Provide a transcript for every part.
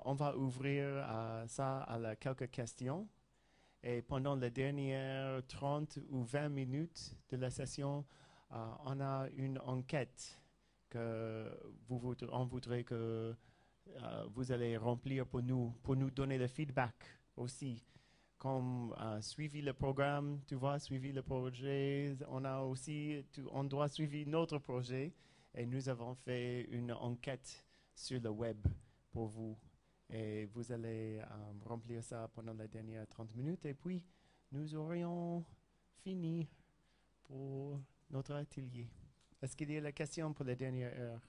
on va ouvrir ça à quelques questions. Et pendant les dernières 30 ou 20 minutes de la session, on a une enquête que on voudrait que vous allez remplir pour nous donner le feedback aussi. Comme suivi le programme, tu vois, suivi le projet, on doit suivre notre projet et nous avons fait une enquête sur le web pour vous. Et vous allez remplir ça pendant les dernières 30 minutes et puis nous aurions fini pour notre atelier. Est-ce qu'il y a la question pour la dernière heure?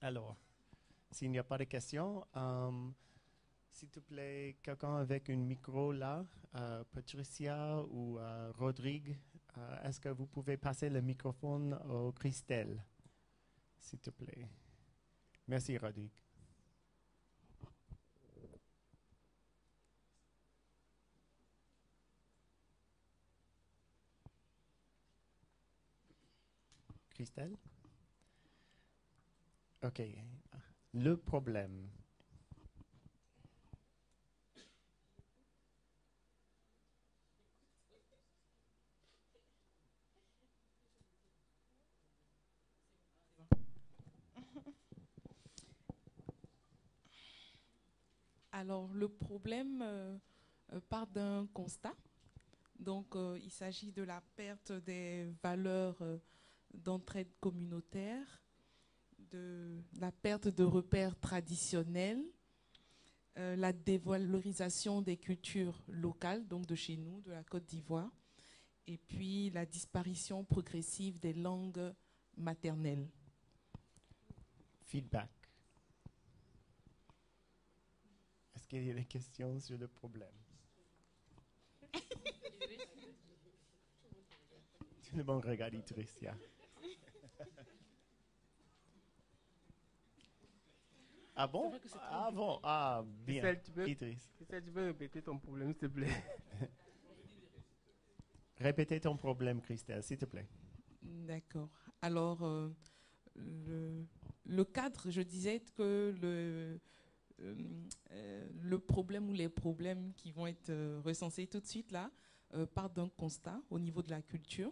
Alors, s'il n'y a pas de questions, s'il te plaît, quelqu'un avec un micro là, Patricia ou Rodrigue, est-ce que vous pouvez passer le microphone au Christelle, s'il te plaît? Merci, Rodrigue. Christelle? OK. Le problème. Alors, le problème part d'un constat. Donc, il s'agit de la perte des valeurs d'entraide communautaire, de la perte de repères traditionnels, la dévalorisation des cultures locales, donc de chez nous, de la Côte d'Ivoire, et puis la disparition progressive des langues maternelles. Feedback. Est-ce qu'il y a des questions sur le problème? Tout le monde regarde Idrissia. Ah bon? Ah bon? Ah, bien. Idriss. Tu peux répéter ton problème, s'il te plaît? Répétez ton problème, Christelle, s'il te plaît. D'accord. Alors, le cadre, je disais que le problème ou les problèmes qui vont être recensés tout de suite là partent d'un constat au niveau de la culture.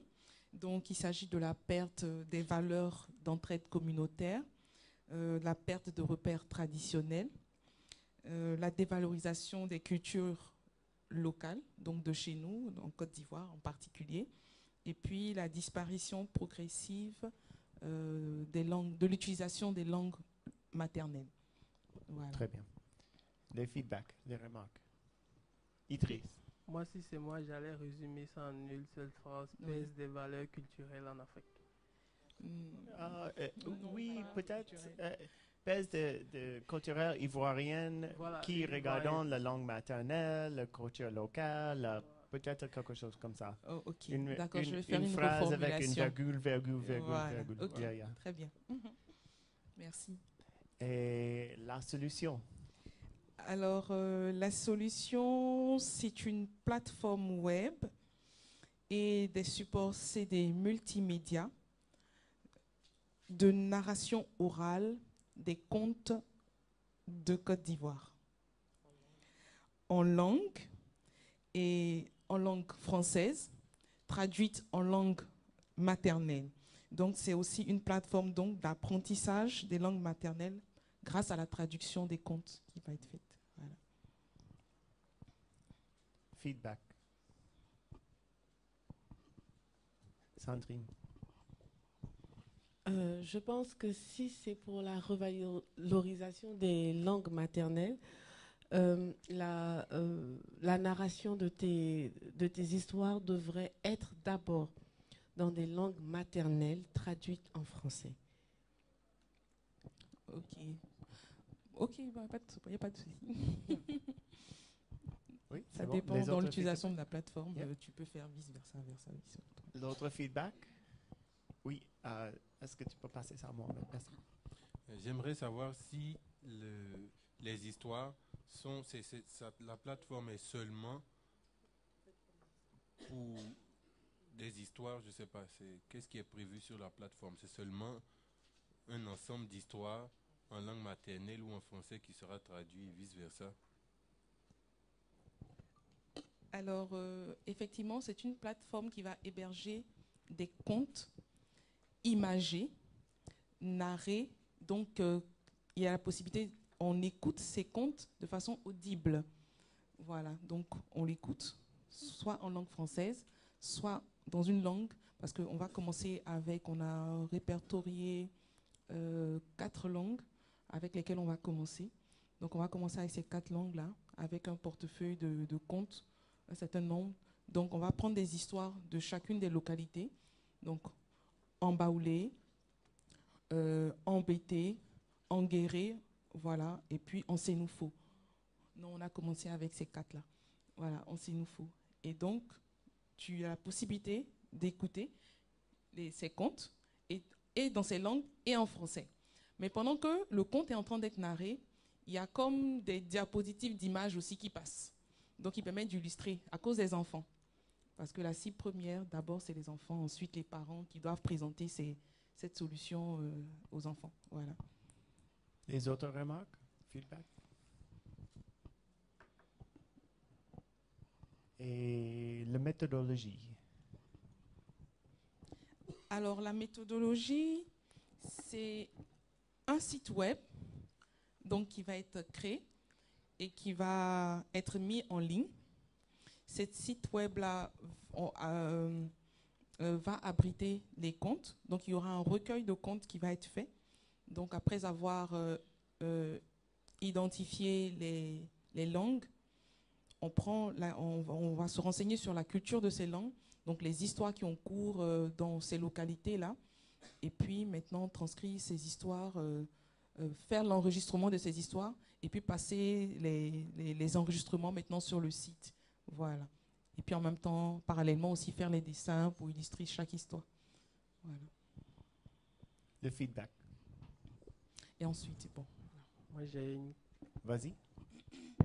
Donc, il s'agit de la perte des valeurs d'entraide communautaire, la perte de repères traditionnels, la dévalorisation des cultures locales, donc de chez nous, en Côte d'Ivoire en particulier, et puis la disparition progressive de l'utilisation des langues maternelles. Voilà. Très bien. Les feedbacks, les remarques. Idriss. Moi, si c'est moi, j'allais résumer ça en une seule phrase: pèse des valeurs culturelles en Afrique. Oui, peut-être. Pèse de culturelle ivoirienne Voilà, qui regardant la langue maternelle, la culture locale, peut-être quelque chose comme ça. Oh, ok, d'accord, je vais faire une une phrase avec une reformulation. virgule. Voilà. Ok, Yeah, yeah. très bien. Merci. Et la solution? Alors, la solution, c'est une plateforme web et des supports CD multimédia de narration orale des contes de Côte d'Ivoire en langue et en langue française, traduite en langue maternelle. Donc, c'est aussi une plateforme d'apprentissage des langues maternelles grâce à la traduction des contes qui va être faite. Voilà. Feedback. Sandrine. Je pense que si c'est pour la revalorisation des langues maternelles, la narration de tes histoires devrait être d'abord dans des langues maternelles traduites en français. Ok. Ok, il n'y a pas de souci. Oui, ça bon. dépend dans l'utilisation feedback? de la plateforme. Yeah. Tu peux faire vice-versa. L'autre feedback? Oui. Est-ce que tu peux passer ça à moi? Merci. J'aimerais savoir si les histoires sont... la plateforme est seulement pour des histoires, je ne sais pas, qu'est-ce qui est prévu sur la plateforme? C'est seulement un ensemble d'histoires en langue maternelle ou en français qui sera traduit et vice-versa? Alors, effectivement, c'est une plateforme qui va héberger des contes imagés, narrés. Donc, il y a la possibilité, on écoute ces contes de façon audible. Voilà, donc on l'écoute, soit en langue française, soit dans une langue, parce qu'on va commencer avec, on a répertorié 4 langues avec lesquelles on va commencer. Donc, on va commencer avec ces 4 langues-là, avec un portefeuille de contes, un certain nombre. Donc, on va prendre des histoires de chacune des localités. Donc, en Baoulé, en Bété, en Guéré, voilà, et puis en Sénoufo. Non, on a commencé avec ces 4-là. Voilà, en Sénoufo. Et donc, tu as la possibilité d'écouter ces contes, et dans ces langues, et en français. Mais pendant que le conte est en train d'être narré, il y a comme des diapositives d'images aussi qui passent. Donc, ils permettent d'illustrer à cause des enfants. Parce que la cible première, d'abord, c'est les enfants. Ensuite, les parents qui doivent présenter cette solution aux enfants. Voilà. Les autres remarques? Feedback? Et la méthodologie? Alors, la méthodologie, c'est un site web donc, qui va être créé et qui va être mis en ligne. Ce site web-là va abriter les comptes. Donc, il y aura un recueil de comptes qui va être fait. Donc, après avoir identifié les langues, on va se renseigner sur la culture de ces langues, donc les histoires qui ont cours dans ces localités-là. Et puis, maintenant, transcrire ces histoires, faire l'enregistrement de ces histoires, et puis passer les enregistrements maintenant sur le site. Voilà. Et puis en même temps, parallèlement aussi faire les dessins pour illustrer chaque histoire. Voilà. Le feedback. Et ensuite, bon. Moi, j'ai Vas-y.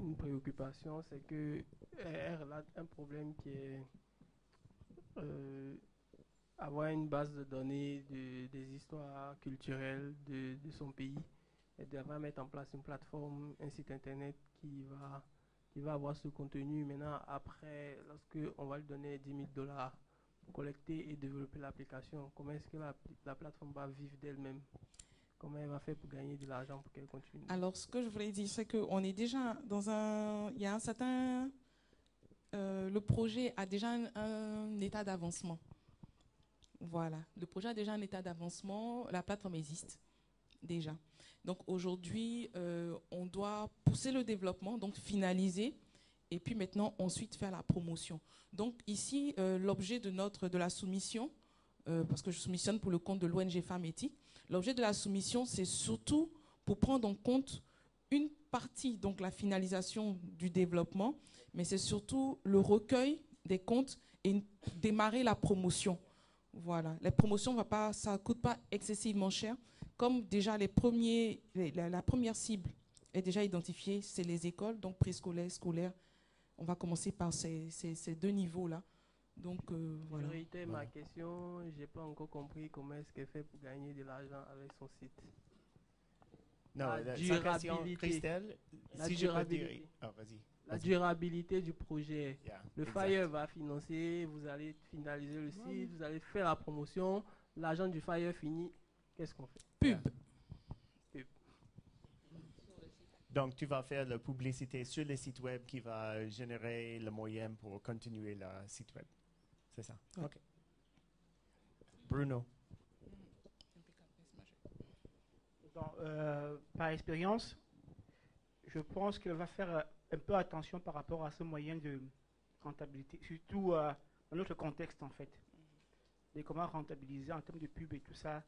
une préoccupation, c'est que elle a un problème qui est avoir une base de données des histoires culturelles de son pays. Elle devra mettre en place une plateforme, un site internet qui va avoir ce contenu. Maintenant, après, lorsque on va lui donner 10 000 $ pour collecter et développer l'application, comment est-ce que la plateforme va vivre d'elle-même? Comment elle va faire pour gagner de l'argent pour qu'elle continue? Alors, ce que je voulais dire, c'est qu'on est déjà dans il y a un certain... le projet a déjà un état d'avancement. Voilà. Le projet a déjà un état d'avancement. La plateforme existe déjà. Donc aujourd'hui, on doit pousser le développement, donc finaliser, et puis maintenant, ensuite faire la promotion. Donc ici, l'objet de la soumission, parce que je soumissionne pour le compte de l'ONG Femmes Éthiques, l'objet de la soumission, c'est surtout pour prendre en compte une partie, donc la finalisation du développement, mais c'est surtout le recueil des comptes et démarrer la promotion. Voilà. La promotion, ça ne coûte pas excessivement cher. Comme déjà la première cible est déjà identifiée, c'est les écoles, donc préscolaires, scolaires. On va commencer par ces 2 niveaux-là. Donc, voilà. Je réitère ma question, je n'ai pas encore compris comment est-ce qu'elle fait pour gagner de l'argent avec son site. Non, La sa question, durabilité. Christelle, La si je peux durabilité. dire... Oh, vas-y. La durabilité du projet. Yeah, Le exact. Fire va financer, vous allez finaliser le site, vous allez faire la promotion, l'argent du Fire finit, qu'est-ce qu'on fait? Pub. Yeah. Donc, tu vas faire la publicité sur le site web qui va générer le moyen pour continuer le site web. C'est ça? Ouais. OK. Bruno. Donc, par expérience, je pense qu'elle va faire un peu attention par rapport à ce moyen de rentabilité, surtout dans notre contexte en fait. Et comment rentabiliser en termes de pub et tout ça.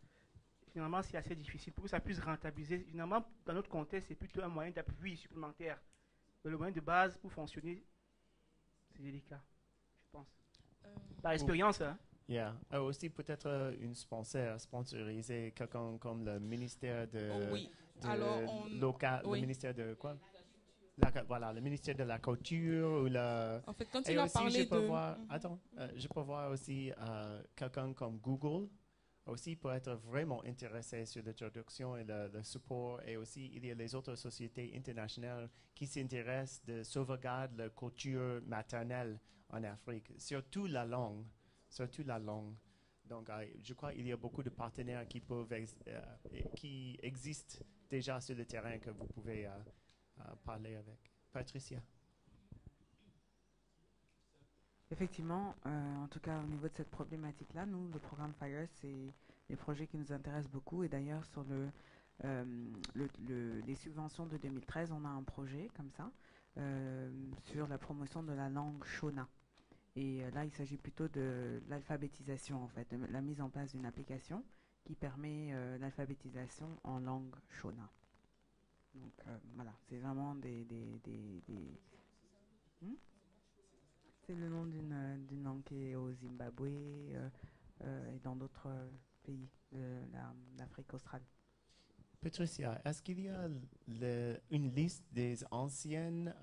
Finalement, c'est assez difficile pour que ça puisse rentabiliser. Finalement, dans notre contexte, c'est plutôt un moyen d'appui supplémentaire. Mais le moyen de base pour fonctionner, c'est délicat, je pense. Par expérience, hein. Yeah. Aussi, peut-être une sponsoriser quelqu'un comme le ministère de, Oui. de Alors, local, oui. le ministère de quoi? Voilà, le ministère de la culture ou le... En fait, quand Et il a aussi, parlé je peux de... voir, attends, je peux voir aussi quelqu'un comme Google aussi pour être vraiment intéressé sur la traduction et le support. Et aussi, il y a les autres sociétés internationales qui s'intéressent de sauvegarder la culture maternelle en Afrique, surtout la langue. Surtout la langue. Donc, je crois qu'il y a beaucoup de partenaires qui existent déjà sur le terrain que vous pouvez parler avec. Patricia. Effectivement, en tout cas au niveau de cette problématique-là, nous, le programme FIRE, c'est les projets qui nous intéressent beaucoup. Et d'ailleurs, sur les subventions de 2013, on a un projet comme ça sur la promotion de la langue Shona. Et là, il s'agit plutôt de l'alphabétisation, en fait, de la mise en place d'une application qui permet l'alphabétisation en langue Shona. Donc voilà, c'est vraiment c'est le nom d'une langue qui est au Zimbabwe et dans d'autres pays de l'Afrique australe. Patricia, est-ce qu'il y a une liste des anciennes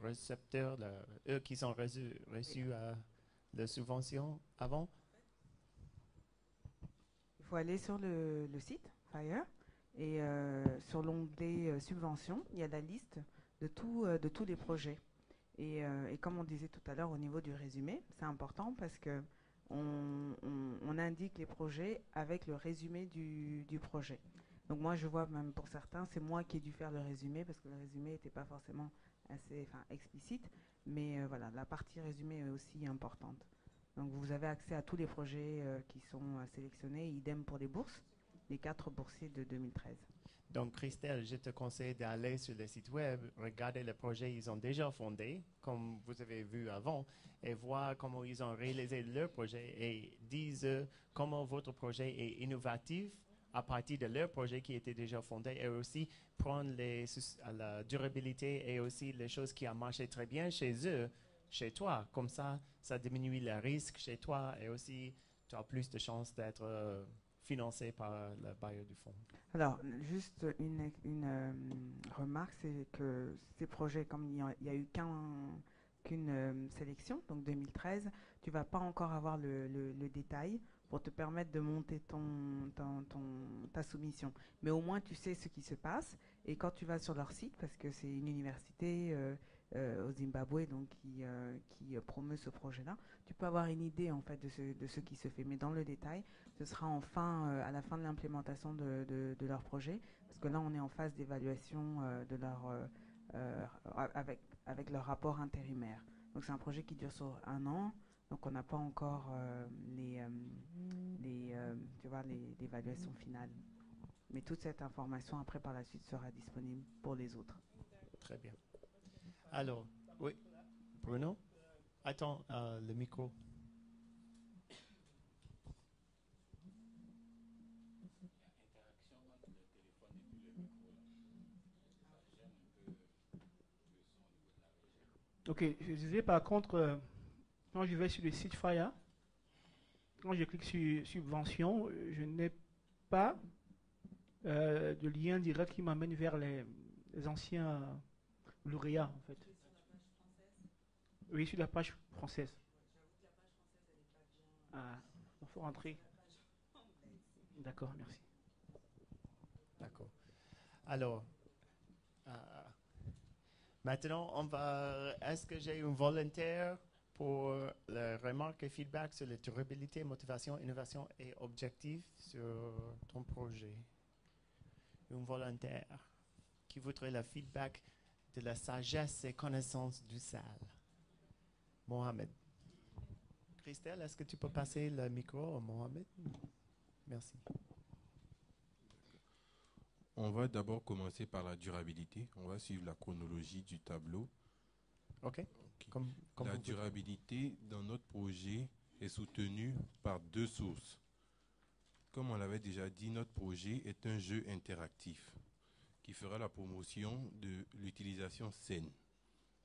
récepteurs, eux qui ont reçu la subvention avant? Il faut aller sur le site FIRE et sur l'onglet subventions, il y a la liste de tous les projets. Et comme on disait tout à l'heure au niveau du résumé, c'est important parce que on indique les projets avec le résumé du projet. Donc moi je vois même pour certains, c'est moi qui ai dû faire le résumé parce que le résumé n'était pas forcément assez explicite, mais voilà, la partie résumé est aussi importante. Donc vous avez accès à tous les projets qui sont sélectionnés, idem pour les bourses, les 4 boursiers de 2013. Donc, Christelle, je te conseille d'aller sur le site web, regarder les projets qu'ils ont déjà fondés, comme vous avez vu avant, et voir comment ils ont réalisé leur projet et disent comment votre projet est innovatif à partir de leur projet qui était déjà fondé et aussi prendre la durabilité et aussi les choses qui ont marché très bien chez eux, chez toi. Comme ça diminue le risque chez toi et aussi tu as plus de chances d'être financé par le bailleur du fonds. Alors, juste une remarque, c'est que ces projets, comme il n'y a eu qu'une sélection, donc 2013, tu ne vas pas encore avoir le détail pour te permettre de monter ta soumission. Mais au moins, tu sais ce qui se passe. Et quand tu vas sur leur site, parce que c'est une université au Zimbabwe donc, qui promeut ce projet-là, tu peux avoir une idée en fait de ce qui se fait. Mais dans le détail, ce sera à la fin de l'implémentation de leur projet, parce que là, on est en phase d'évaluation avec leur rapport intérimaire. Donc c'est un projet qui dure sur 1 an, donc on n'a pas encore l'évaluation finale. Mais toute cette information, après, par la suite, sera disponible pour les autres. Très bien. Alors, oui, Bruno, attends le micro. Ok, je disais par contre, quand je vais sur le site FIRE, quand je clique sur subvention, je n'ai pas de lien direct qui m'amène vers les anciens lauréats en fait. Oui, sur la page française. Ah, il faut rentrer. D'accord, merci. D'accord. Alors, maintenant, est-ce que j'ai un volontaire pour les remarques et feedback sur la durabilité, motivation, innovation et objectifs sur ton projet? Un volontaire qui voudrait le feedback de la sagesse et connaissance du salle. Mohamed. Christelle, est-ce que tu peux passer le micro à Mohamed? Merci. On va d'abord commencer par la durabilité. On va suivre la chronologie du tableau. OK. La durabilité dans notre projet est soutenue par 2 sources. Comme on l'avait déjà dit, notre projet est un jeu interactif qui fera la promotion de l'utilisation saine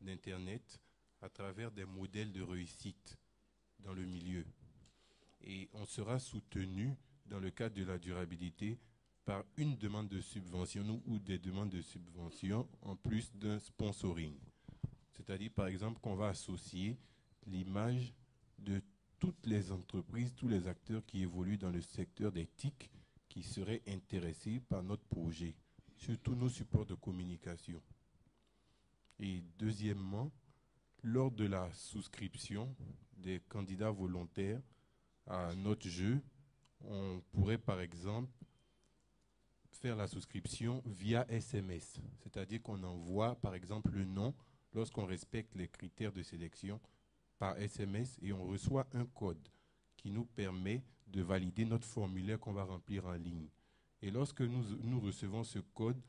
d'Internet à travers des modèles de réussite dans le milieu. Et on sera soutenu dans le cadre de la durabilité par une demande de subvention ou des demandes de subvention en plus d'un sponsoring. C'est-à-dire, par exemple, qu'on va associer l'image de toutes les entreprises, tous les acteurs qui évoluent dans le secteur des TIC qui seraient intéressés par notre projet, surtout nos supports de communication. Et deuxièmement, lors de la souscription des candidats volontaires à notre jeu, on pourrait par exemple faire la souscription via SMS, c'est-à-dire qu'on envoie par exemple le nom lorsqu'on respecte les critères de sélection par SMS et on reçoit un code qui nous permet de valider notre formulaire qu'on va remplir en ligne. Et lorsque nous recevons ce code,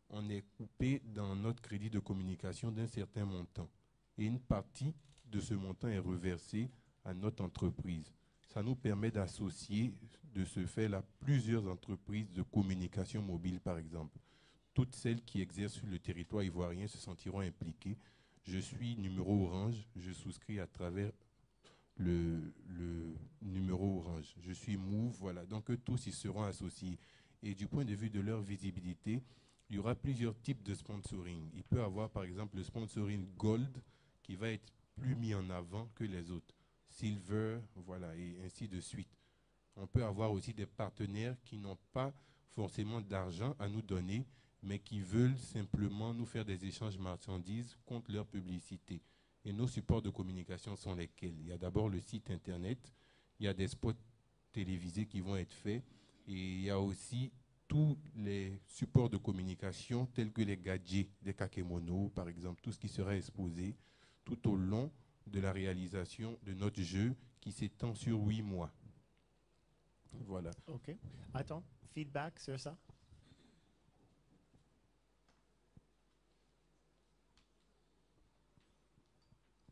on est coupé dans notre crédit de communication d'un certain montant. Et une partie de ce montant est reversée à notre entreprise. Ça nous permet d'associer de ce fait-là plusieurs entreprises de communication mobile, par exemple. Toutes celles qui exercent sur le territoire ivoirien se sentiront impliquées. Je suis numéro Orange, je souscris à travers le numéro Orange. Je suis Move, voilà. Donc tous y seront associés. Et du point de vue de leur visibilité, il y aura plusieurs types de sponsoring. Il peut y avoir par exemple le sponsoring Gold qui va être plus mis en avant que les autres. Silver, voilà, et ainsi de suite. On peut avoir aussi des partenaires qui n'ont pas forcément d'argent à nous donner, mais qui veulent simplement nous faire des échanges marchandises contre leur publicité. Et nos supports de communication sont lesquels? Il y a d'abord le site internet, il y a des spots télévisés qui vont être faits, et il y a aussi tous les supports de communication tels que les gadgets, les kakémonos, par exemple, tout ce qui sera exposé tout au long de la réalisation de notre jeu qui s'étend sur 8 mois. Voilà. OK. Attends, feedback sur ça?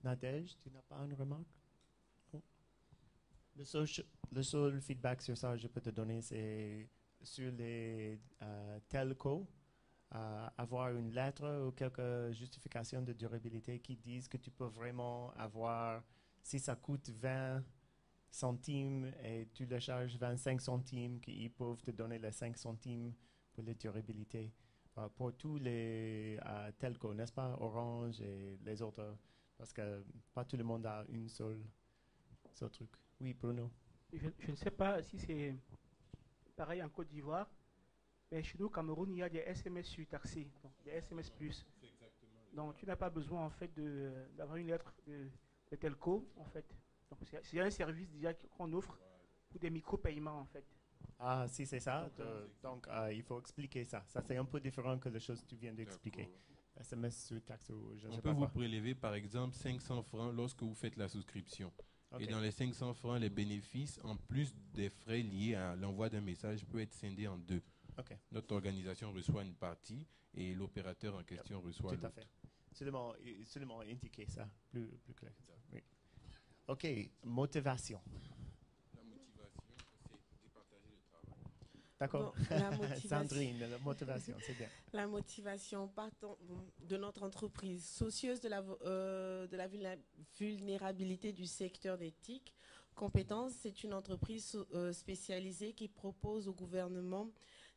Nadège, tu n'as pas une remarque? Non. Le seul feedback sur ça que je peux te donner, c'est sur les telcos, avoir une lettre ou quelques justifications de durabilité qui disent que tu peux vraiment avoir, si ça coûte 20 centimes et tu le charges 25 centimes, qu'ils peuvent te donner les 5 centimes pour la durabilité. Pour tous les telcos, n'est-ce pas, Orange et les autres, parce que pas tout le monde a une seule truc. Oui, Bruno. Je ne sais pas si c'est pareil en Côte d'Ivoire, mais chez nous, au Cameroun, il y a des SMS surtaxés, donc des SMS plus. Donc tu n'as pas besoin en fait d'avoir une lettre de telco en fait. Donc c'est un service déjà qu'on offre pour des micro-paiements en fait. Ah, si c'est ça, donc il faut expliquer ça. Ça, c'est un peu différent que les choses que tu viens d'expliquer. SMS surtaxe ou je ne On sais peut pas vous quoi. prélever par exemple 500 francs lorsque vous faites la souscription. Ok. Et dans les 500 francs, les bénéfices, en plus des frais liés à l'envoi d'un message, peut être scindé en deux. Ok. Notre organisation reçoit une partie et l'opérateur en question reçoit Tout l'autre. à fait. Seulement indiquer ça, plus clair que ça. Oui. OK, motivation. La motivation, c'est départager le travail. D'accord. Bon, la motivation. Sandrine, la motivation, c'est bien. La motivation partant de notre entreprise, soucieuse de la vulnérabilité du secteur des TIC, Compétences, c'est une entreprise spécialisée qui propose au gouvernement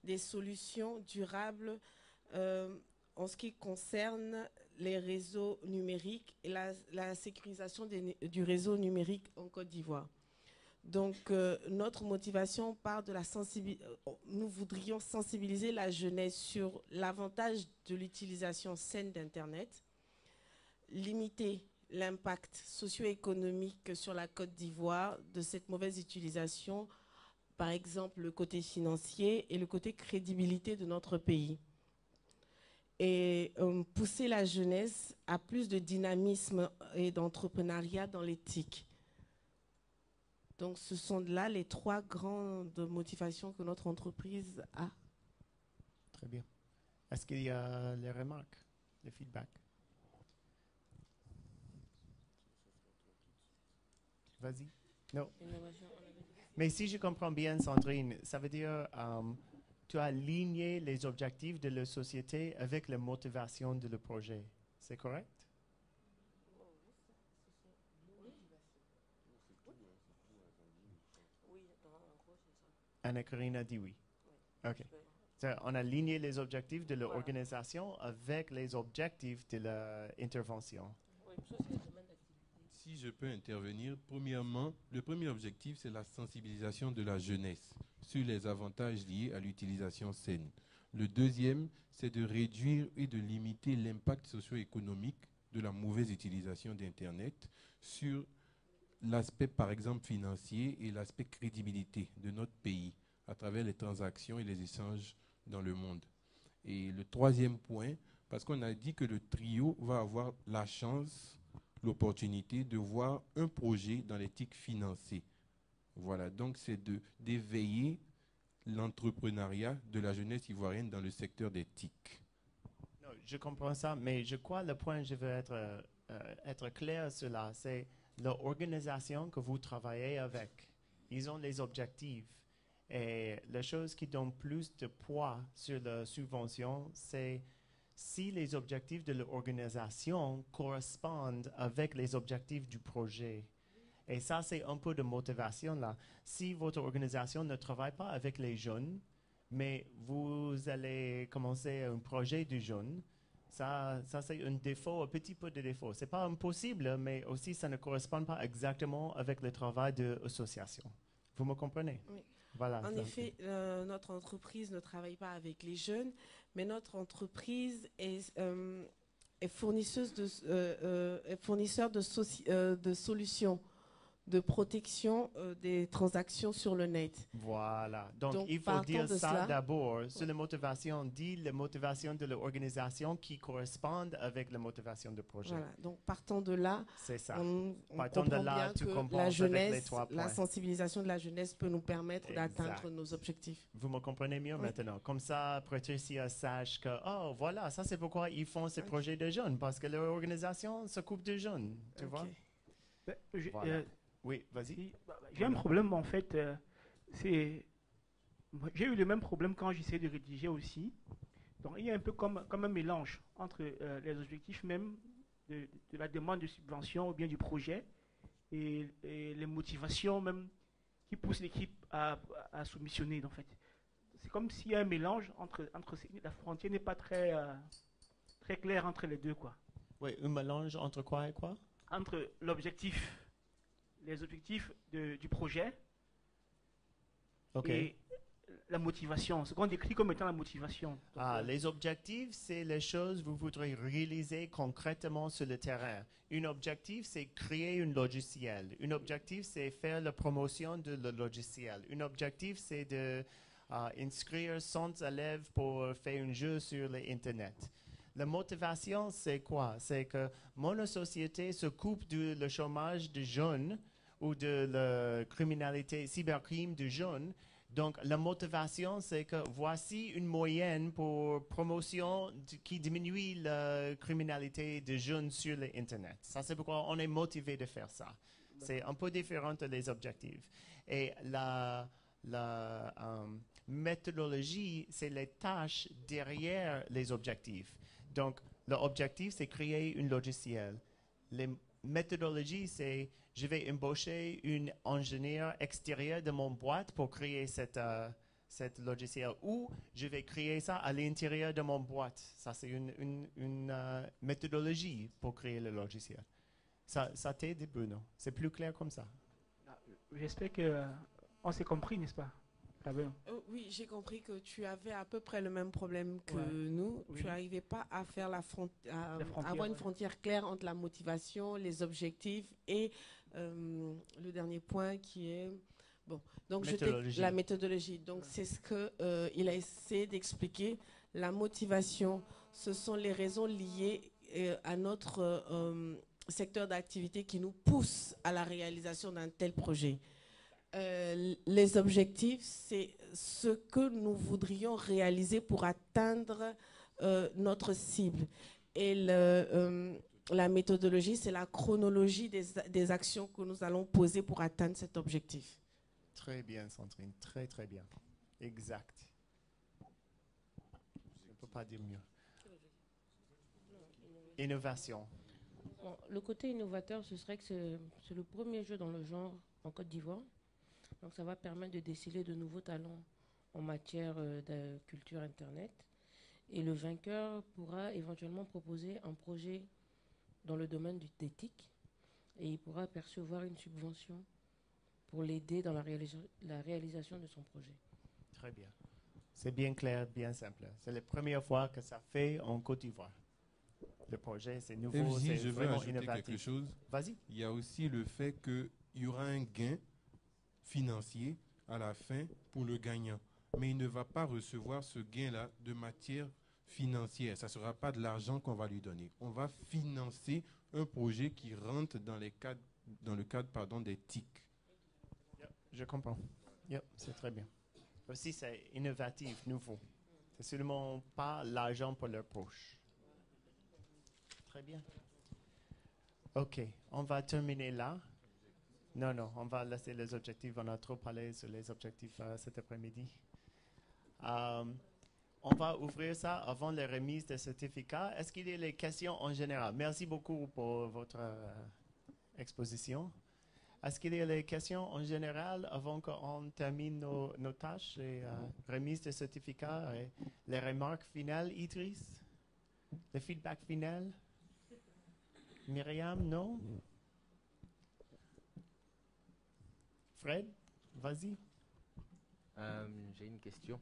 des solutions durables en ce qui concerne les réseaux numériques et la sécurisation du réseau numérique en Côte d'Ivoire. Donc, notre motivation part de la sensibilité. Nous voudrions sensibiliser la jeunesse sur l'avantage de l'utilisation saine d'Internet, limiter l'impact socio-économique sur la Côte d'Ivoire de cette mauvaise utilisation, par exemple le côté financier et le côté crédibilité de notre pays. Et pousser la jeunesse à plus de dynamisme et d'entrepreneuriat dans l'éthique. Donc, ce sont là les trois grandes motivations que notre entreprise a. Très bien. Est-ce qu'il y a les remarques, les feedbacks? Vas-y. Non. Mais si je comprends bien, Sandrine, ça veut dire tu as aligné les objectifs de la société avec la motivation de le projet. C'est correct? Anna-Karine a dit oui. OK. On a aligné les objectifs de l'organisation avec les objectifs de l'intervention. Si je peux intervenir, premièrement, le premier objectif, c'est la sensibilisation de la jeunesse sur les avantages liés à l'utilisation saine. Le deuxième, c'est de réduire et de limiter l'impact socio-économique de la mauvaise utilisation d'Internet sur l'aspect, par exemple, financier et l'aspect crédibilité de notre pays à travers les transactions et les échanges dans le monde. Et le troisième point, parce qu'on a dit que le trio va avoir la chance, l'opportunité de voir un projet dans l'éthique financière. Voilà, donc c'est d'éveiller l'entrepreneuriat de la jeunesse ivoirienne dans le secteur des TIC. Non, je comprends ça, mais je crois le point, je veux être clair sur là, c'est l'organisation que vous travaillez avec. Ils ont les objectifs. Et la chose qui donne plus de poids sur la subvention, c'est si les objectifs de l'organisation correspondent avec les objectifs du projet. Et ça, c'est un peu de motivation là. Si votre organisation ne travaille pas avec les jeunes, mais vous allez commencer un projet de jeunes, ça c'est un défaut, un petit peu de défaut. Ce n'est pas impossible, mais aussi ça ne correspond pas exactement avec le travail de l'association. Vous me comprenez? Oui. Voilà. En effet, notre entreprise ne travaille pas avec les jeunes, mais notre entreprise est fournisseur de solutions de protection des transactions sur le net. Voilà. Donc il faut partant dire de ça cela, d'abord. Sur la motivation, dit la motivation de l'organisation qui correspond avec la motivation du projet. Voilà. Donc partant de là, C'est ça. on Partant comprend de là, bien tu que comprends la avec les jeunesse, trois la points. sensibilisation de la jeunesse peut nous permettre d'atteindre Exact. nos objectifs. Vous me comprenez mieux Oui. maintenant. Comme ça, Patricia sache que, oh, voilà, ça c'est pourquoi ils font ces projets de jeunes, parce que leur organisation s'occupe de jeunes. Tu Ok. vois? Ben, Voilà. Oui, vas-y. j'ai un problème en fait. J'ai eu le même problème quand j'essayais de rédiger aussi. Donc il y a un peu comme un mélange entre les objectifs même de la demande de subvention ou bien du projet et les motivations même qui poussent l'équipe à soumissionner en fait. C'est comme s'il y a un mélange entre la frontière n'est pas très claire entre les deux quoi. Oui, un mélange entre quoi et quoi? Entre les objectifs du projet OK. et la motivation, ce qu'on décrit comme étant la motivation. Donc, Ah, les objectifs, c'est les choses que vous voudrez réaliser concrètement sur le terrain. Un objectif, c'est créer un logiciel. Un objectif, c'est faire la promotion de le logiciel. Un objectif, c'est de inscrire 100 élèves pour faire un jeu sur l'Internet. La motivation, c'est quoi? C'est que mon société se coupe du chômage de jeunes ou de la criminalité, cybercrime de jeunes. Donc, la motivation, c'est que voici une moyenne pour promotion qui diminue la criminalité de jeunes sur l'Internet. Ça, c'est pourquoi on est motivé de faire ça. C'est un peu différent des objectifs. Et la méthodologie, c'est les tâches derrière les objectifs. Donc, l'objectif, c'est créer un logiciel. Les méthodologies, c'est je vais embaucher un ingénieur extérieur de mon boîte pour créer cette logiciel ou je vais créer ça à l'intérieur de mon boîte. Ça, c'est une méthodologie pour créer le logiciel. Ça t'aide, Bruno? C'est plus clair comme ça? j'espère qu'on s'est compris, n'est-ce pas? Oui, j'ai compris que tu avais à peu près le même problème que Ouais. nous. Oui. Tu n'arrivais pas à faire à frontière, avoir une ouais. frontière claire entre la motivation, les objectifs et le dernier point qui est donc Méthodologie. la méthodologie. Donc c'est ce que il a essayé d'expliquer. La motivation, ce sont les raisons liées à notre secteur d'activité qui nous poussent à la réalisation d'un tel projet. Les objectifs, c'est ce que nous voudrions réaliser pour atteindre notre cible. Et la méthodologie, c'est la chronologie des actions que nous allons poser pour atteindre cet objectif. Très bien, Sandrine. Très, très bien. Exact. Je ne peux pas dire mieux. Innovation. Bon, le côté innovateur, ce serait que c'est le premier jeu dans le genre en Côte d'Ivoire. Donc ça va permettre de déceler de nouveaux talents en matière de culture Internet. Et le vainqueur pourra éventuellement proposer un projet dans le domaine d'éthique et il pourra percevoir une subvention pour l'aider dans la réalisation de son projet. Très bien. C'est bien clair, bien simple. C'est la première fois que ça fait en Côte d'Ivoire. Le projet, c'est nouveau, FJ, c'est je veux vraiment ajouter innovatif. quelque chose. Vas-y. Il y a aussi le fait qu'il y aura un gain financier à la fin pour le gagnant. Mais il ne va pas recevoir ce gain-là de matière financière. Ça ne sera pas de l'argent qu'on va lui donner. On va financer un projet qui rentre dans le cadre des TIC. Yep, je comprends. Yep, c'est très bien. Aussi, c'est innovatif, nouveau. C'est seulement pas l'argent pour leur poche. Très bien. OK, on va terminer là. Non, on va laisser les objectifs. On a trop parlé sur les objectifs cet après-midi. On va ouvrir ça avant la remise des certificats. Est-ce qu'il y a des questions en général? Merci beaucoup pour votre exposition. Est-ce qu'il y a des questions en général avant qu'on termine nos tâches et remise des certificats et les remarques finales, Idriss? Le feedback final? Myriam, non? Fred, vas-y. J'ai une question.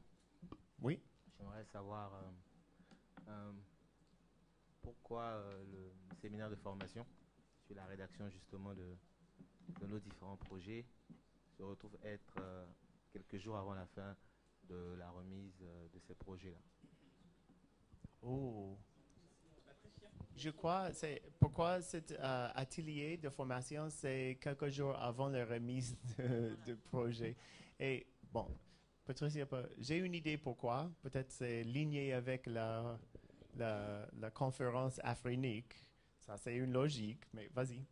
Oui. J'aimerais savoir pourquoi le séminaire de formation sur la rédaction justement de nos différents projets se retrouve être quelques jours avant la fin de la remise de ces projets-là. Oh. Je crois, pourquoi cet atelier de formation, c'est quelques jours avant la remise de projet. Et bon, Patricia, j'ai une idée pourquoi. Peut-être c'est ligné avec la conférence afrinique. Ça, c'est une logique, mais vas-y.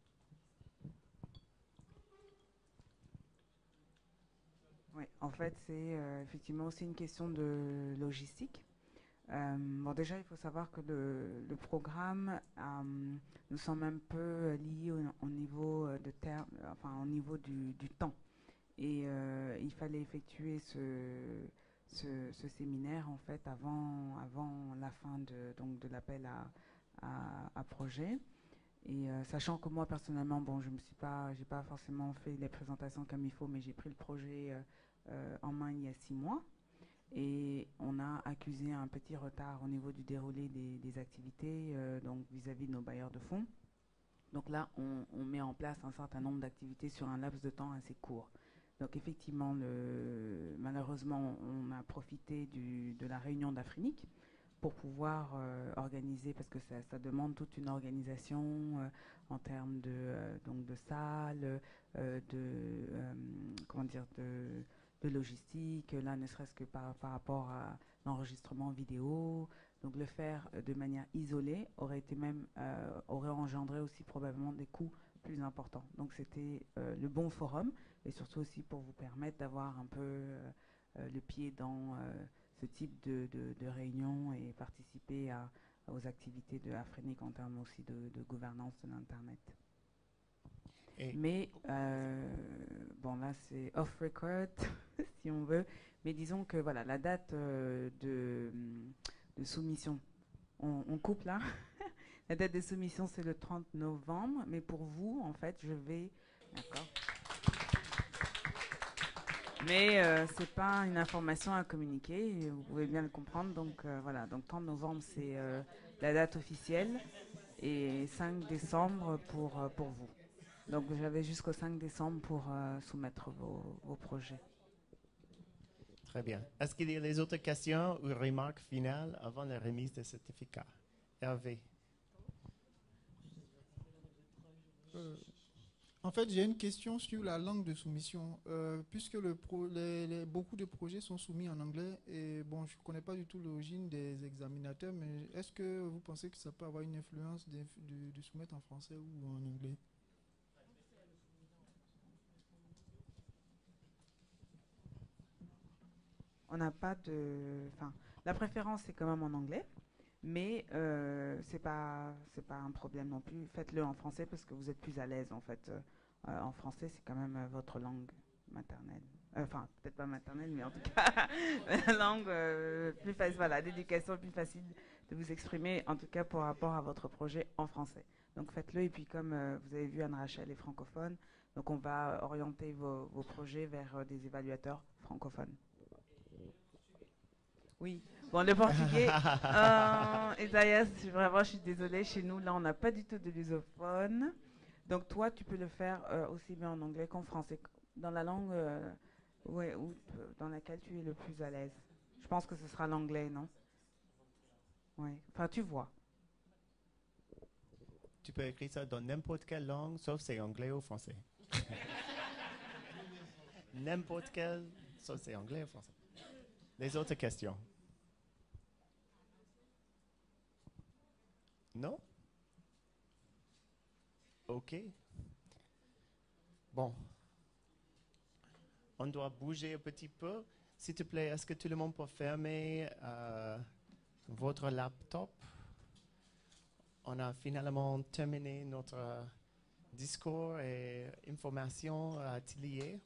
Oui, en fait, c'est effectivement aussi une question de logistique. Bon, déjà, il faut savoir que le programme, nous sommes un peu liés au niveau au niveau du temps. Et il fallait effectuer ce séminaire en fait avant la fin de l'appel à projet. Et sachant que moi personnellement, bon, j'ai pas forcément fait les présentations comme il faut, mais j'ai pris le projet en main il y a 6 mois. Et on a accusé un petit retard au niveau du déroulé des activités, donc vis-à-vis de nos bailleurs de fonds. Donc là, on met en place un certain nombre d'activités sur un laps de temps assez court. Donc effectivement, malheureusement, on a profité de la réunion d'Afrinique pour pouvoir organiser, parce que ça demande toute une organisation en termes de salles, de logistique, là ne serait-ce que par rapport à l'enregistrement vidéo. Donc le faire de manière isolée aurait engendré aussi probablement des coûts plus importants. Donc c'était le bon forum, et surtout aussi pour vous permettre d'avoir un peu le pied dans ce type de réunion et participer aux activités de Afrinique en termes aussi de gouvernance de l'Internet. Mais bon, là c'est off record si on veut, mais disons que voilà, la date de soumission, on coupe là. La date de soumission c'est le 30 novembre, mais pour vous en fait je vais, d'accord, mais c'est pas une information à communiquer, vous pouvez bien le comprendre, donc voilà, donc 30 novembre c'est la date officielle et 5 décembre pour vous. Donc j'avais jusqu'au 5 décembre pour soumettre vos projets. Très bien. Est-ce qu'il y a les autres questions ou remarques finales avant la remise des certificats? Hervé. En fait, j'ai une question sur la langue de soumission. Puisque beaucoup de projets sont soumis en anglais, et bon, je ne connais pas du tout l'origine des examinateurs, mais est-ce que vous pensez que ça peut avoir une influence de soumettre en français ou en anglais? On n'a pas de... Enfin, la préférence, c'est quand même en anglais, mais c'est pas un problème non plus. Faites-le en français parce que vous êtes plus à l'aise, en fait. En français, c'est quand même votre langue maternelle. Enfin, peut-être pas maternelle, mais en tout cas, la langue plus facile, voilà, d'éducation plus facile de vous exprimer, en tout cas pour rapport à votre projet en français. Donc faites-le. Et puis comme vous avez vu, Anne-Rachel est francophone. Donc on va orienter vos projets vers des évaluateurs francophones. Oui. Bon, le portugais, Isaias, vraiment, je suis désolée. Chez nous, là, on n'a pas du tout de lusophone. Donc toi, tu peux le faire aussi bien en anglais qu'en français. Dans la langue dans laquelle tu es le plus à l'aise. Je pense que ce sera l'anglais, non? Oui. Enfin, tu vois. Tu peux écrire ça dans n'importe quelle langue, sauf c'est anglais ou français. N'importe quelle, sauf c'est anglais ou français. Les autres questions? Non? OK. Bon. On doit bouger un petit peu. S'il te plaît, est-ce que tout le monde peut fermer votre laptop? On a finalement terminé notre discours et information atelier.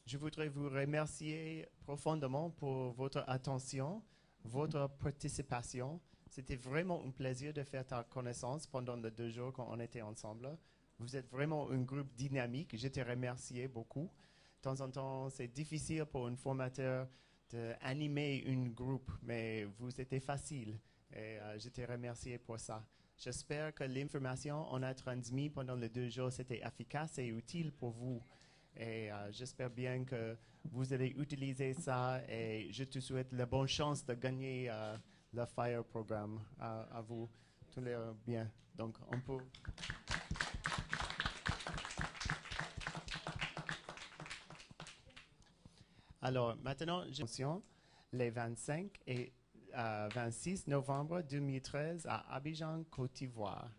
Je voudrais vous remercier profondément pour votre attention, votre participation. C'était vraiment un plaisir de faire ta connaissance pendant les 2 jours quand on était ensemble. Vous êtes vraiment un groupe dynamique. Je te remercie beaucoup. De temps en temps, c'est difficile pour un formateur d'animer un groupe, mais vous étiez facile. Et je te remercie pour ça. J'espère que l'information qu'on a transmise pendant les 2 jours, c'était efficace et utile pour vous. Et j'espère bien que vous allez utiliser ça et je te souhaite la bonne chance de gagner le FIRE programme à vous. Tout les bien. Donc, on peut... Alors, maintenant, je mentionne les 25 et 26 novembre 2013 à Abidjan, Côte d'Ivoire.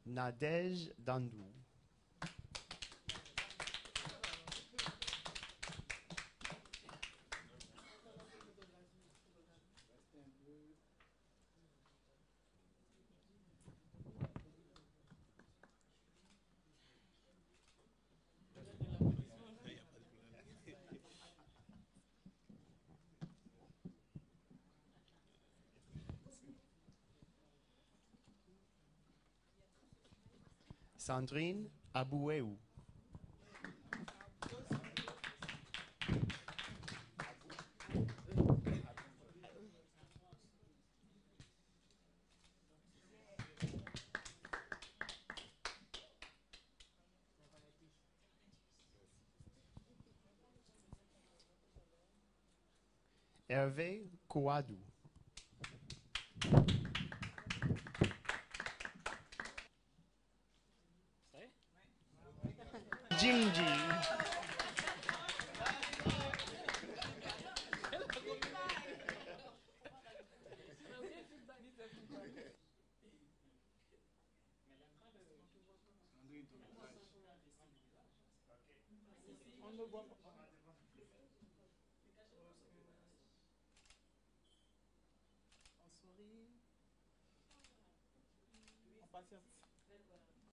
Nadège Dandou. Sandrine Abouéou. Hervé Kouadou. Jimji. On passe